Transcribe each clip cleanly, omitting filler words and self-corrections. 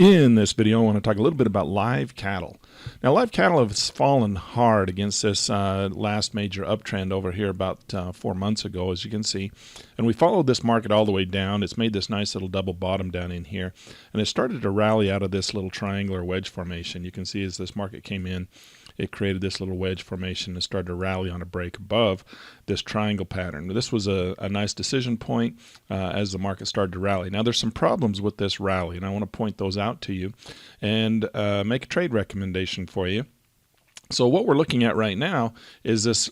In this video, I want to talk a little bit about live cattle. Now, live cattle have fallen hard against this last major uptrend over here about 4 months ago, as you can see. And we followed this market all the way down. It's made this nice little double bottom down in here. And it started to rally out of this little triangular wedge formation. You can see as this market came in, it created this little wedge formation and started to rally on a break above this triangle pattern. This was a nice decision point as the market started to rally. Now, there's some problems with this rally, and I want to point those out to you and make a trade recommendation for you. So what we're looking at right now is this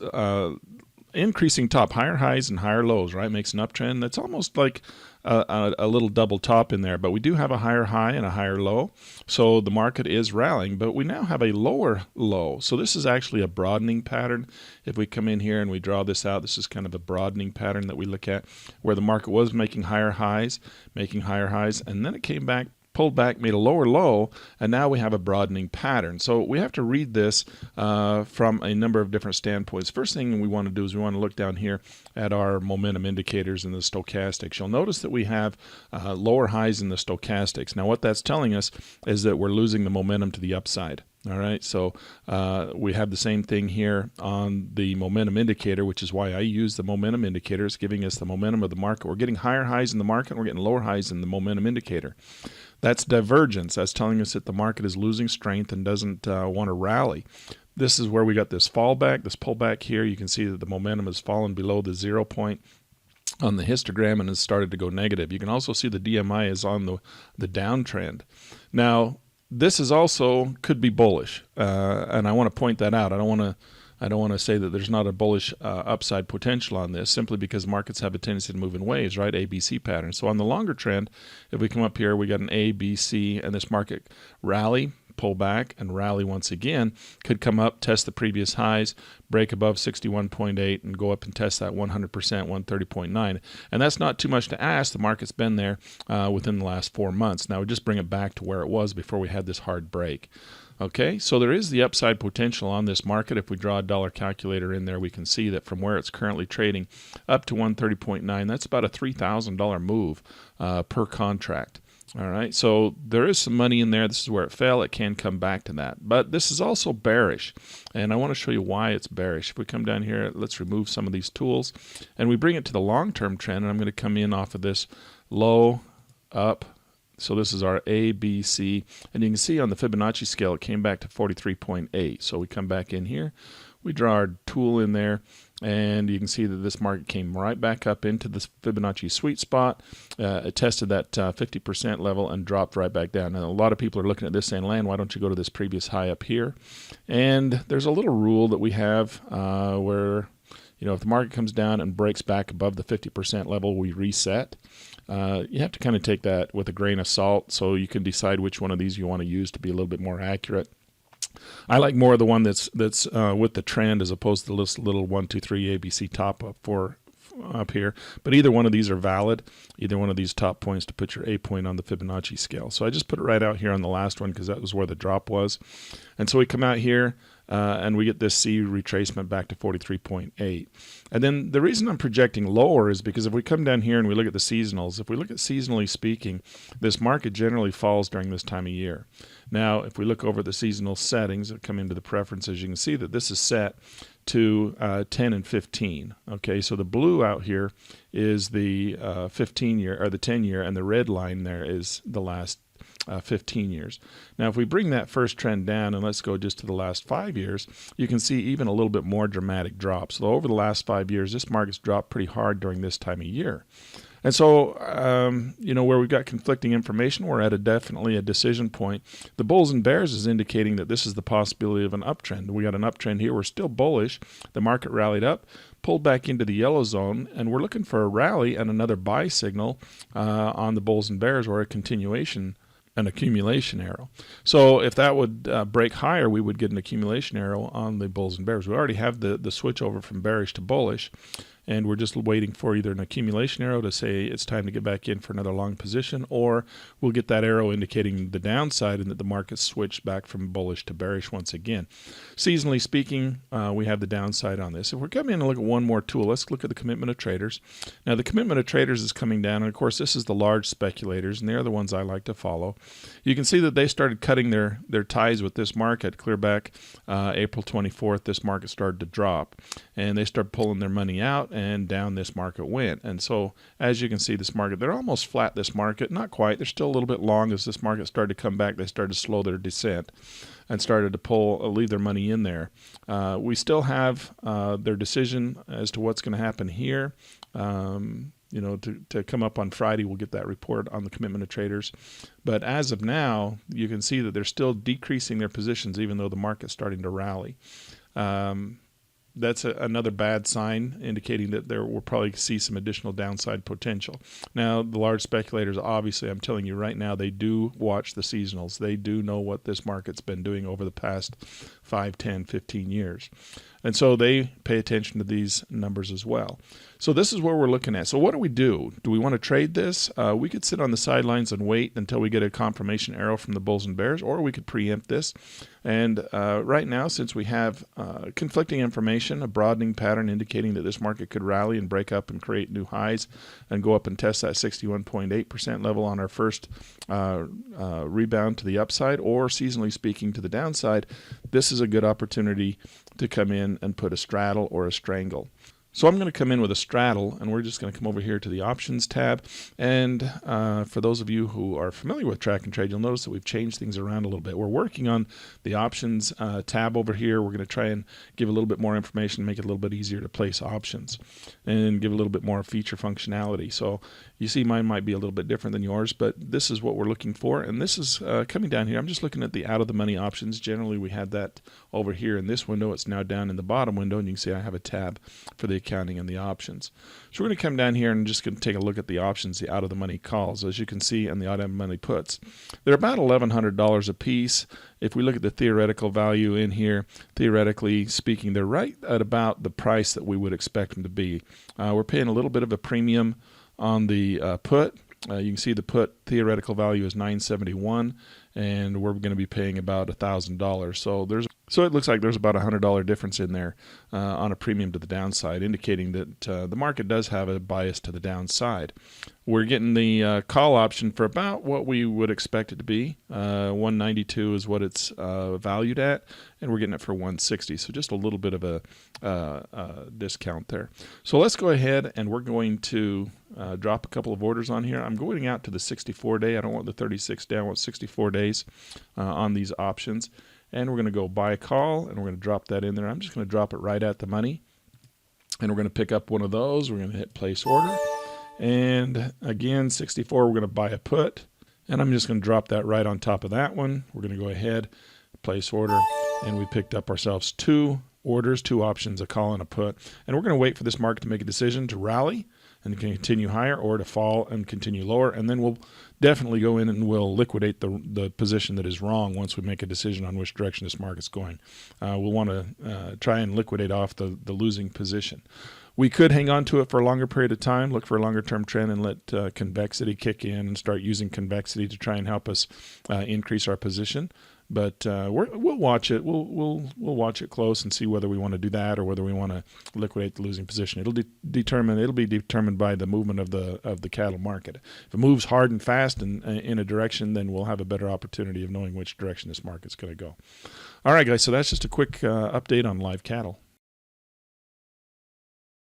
increasing top, higher highs and higher lows, right? Makes an uptrend. That's almost like a little double top in there, but we do have a higher high and a higher low. So the market is rallying, but we now have a lower low. So this is actually a broadening pattern. If we come in here and we draw this out, this is kind of a broadening pattern that we look at where the market was making higher highs, and then it came back, pulled back, made a lower low, and now we have a broadening pattern. So we have to read this from a number of different standpoints. First thing we want to do is we want to look down here at our momentum indicators in the stochastics. You'll notice that we have lower highs in the stochastics. Now what that's telling us is that we're losing the momentum to the upside. All right, so we have the same thing here on the momentum indicator, which is why I use the momentum indicator. It's giving us the momentum of the market. We're getting higher highs in the market, and we're getting lower highs in the momentum indicator. That's divergence. That's telling us that the market is losing strength and doesn't want to rally. This is where we got this fallback, this pullback here. You can see that the momentum has fallen below the 0 point on the histogram and has started to go negative. You can also see the DMI is on the downtrend. Now, this is also could be bullish, and I want to point that out. I don't want to say that there's not a bullish upside potential on this, simply because markets have a tendency to move in waves, right? ABC pattern. So on the longer trend, if we come up here, we got an A, B, C, and this market rally, pull back, and rally once again, could come up, test the previous highs, break above 61.8, and go up and test that 100%, 130.9. And that's not too much to ask. The market's been there within the last 4 months. Now we just bring it back to where it was before we had this hard break. Okay, so there is the upside potential on this market. If we draw a dollar calculator in there, we can see that from where it's currently trading up to 130.9, that's about a $3,000 move per contract. All right, so there is some money in there. This is where it fell. It can come back to that. But this is also bearish, and I want to show you why it's bearish. If we come down here, let's remove some of these tools, and we bring it to the long-term trend, and I'm going to come in off of this low, up. So this is our A, B, C, and you can see on the Fibonacci scale it came back to 43.8. So we come back in here, we draw our tool in there, and you can see that this market came right back up into the Fibonacci sweet spot. It tested that 50% level and dropped right back down. Now, a lot of people are looking at this saying, Lan, why don't you go to this previous high up here? And there's a little rule that we have where, you know, if the market comes down and breaks back above the 50% level, we reset. You have to kind of take that with a grain of salt, so you can decide which one of these you want to use to be a little bit more accurate. I like more of the one that's with the trend as opposed to this little 1, 2, 3 ABC top up here. But either one of these are valid, either one of these top points to put your A point on the Fibonacci scale. So I just put it right out here on the last one because that was where the drop was. And so we come out here and we get this C retracement back to 43.8. And then the reason I'm projecting lower is because if we come down here and we look at the seasonals, if we look at seasonally speaking, this market generally falls during this time of year. Now, if we look over the seasonal settings and come into the preferences, you can see that this is set to 10 and 15. Okay, so the blue out here is the 15-year or the 10-year, and the red line there is the last 15 years. Now, if we bring that first trend down and let's go just to the last 5 years, you can see even a little bit more dramatic drops. So over the last 5 years, this market's dropped pretty hard during this time of year. And so, you know, where we've got conflicting information, we're at definitely a decision point. The bulls and bears is indicating that this is the possibility of an uptrend. We got an uptrend here. We're still bullish. The market rallied up, pulled back into the yellow zone, and we're looking for a rally and another buy signal on the bulls and bears, or a continuation, an accumulation arrow. So if that would break higher, we would get an accumulation arrow on the bulls and bears. We already have the switch over from bearish to bullish. and we're just waiting for either an accumulation arrow to say it's time to get back in for another long position, or we'll get that arrow indicating the downside and that the market switched back from bullish to bearish once again. Seasonally speaking, we have the downside on this. If we're coming in and look at one more tool, let's look at the commitment of traders. Now the commitment of traders is coming down, and of course this is the large speculators, and they're the ones I like to follow. You can see that they started cutting their ties with this market clear back April 24th. This market started to drop, and they started pulling their money out, and down this market went. And so as you can see, this market, they're almost flat, this market, not quite, they're still a little bit long. As this market started to come back, they started to slow their descent and started to leave their money in there. We still have their decision as to what's going to happen here. You know, to come up on Friday, we'll get that report on the commitment of traders. But as of now, you can see that they're still decreasing their positions, even though the market's starting to rally. That's another bad sign, indicating that we'll probably see some additional downside potential. Now, the large speculators, obviously, I'm telling you right now, they do watch the seasonals. They do know what this market's been doing over the past 5, 10, 15 years. And so they pay attention to these numbers as well. So this is what we're looking at. So what do? Do we want to trade this? We could sit on the sidelines and wait until we get a confirmation arrow from the bulls and bears, or we could preempt this. And right now, since we have conflicting information, a broadening pattern indicating that this market could rally and break up and create new highs and go up and test that 61.8% level on our first rebound to the upside, or seasonally speaking to the downside, this is a good opportunity to come in and put a straddle or a strangle. So I'm going to come in with a straddle, and we're just going to come over here to the options tab. And for those of you who are familiar with track and trade, you'll notice that we've changed things around a little bit. We're working on the options tab over here. We're going to try and give a little bit more information, make it a little bit easier to place options, and give a little bit more feature functionality. So you see mine might be a little bit different than yours, but this is what we're looking for. And this is coming down here. I'm just looking at the out of the money options. Generally, we had that over here in this window. It's now down in the bottom window, and you can see I have a tab for the accounting and the options. So we're going to come down here and just going to take a look at the options, the out of the money calls, as you can see, and the out of the money puts. They're about $1,100 a piece. If we look at the theoretical value in here, theoretically speaking, they're right at about the price that we would expect them to be. We're paying a little bit of a premium on the put. You can see the put theoretical value is $971, and we're going to be paying about $1,000. So it looks like there's about a $100 difference in there on a premium to the downside, indicating that the market does have a bias to the downside. We're getting the call option for about what we would expect it to be. 192 is what it's valued at, and we're getting it for 160. So just a little bit of a discount there. So let's go ahead, and we're going to drop a couple of orders on here. I'm going out to the 64-day. I don't want the 36 day. I want 64 days on these options. And we're going to go buy a call, and we're going to drop that in there. I'm just going to drop it right at the money. And we're going to pick up one of those. We're going to hit place order. And again, 64, we're going to buy a put. And I'm just going to drop that right on top of that one. We're going to go ahead, place order. And we picked up ourselves two orders, two options, a call and a put. And we're going to wait for this market to make a decision to rally and continue higher, or to fall and continue lower, and then we'll definitely go in and we'll liquidate the position that is wrong once we make a decision on which direction this market's going. We'll want to try and liquidate off the losing position. We could hang on to it for a longer period of time, look for a longer term trend, and let convexity kick in and start using convexity to try and help us increase our position. But we'll watch it. We'll watch it close and see whether we want to do that or whether we want to liquidate the losing position. It'll be determined by the movement of the cattle market. If it moves hard and fast and in a direction, then we'll have a better opportunity of knowing which direction this market's going to go. All right, guys. So that's just a quick update on live cattle.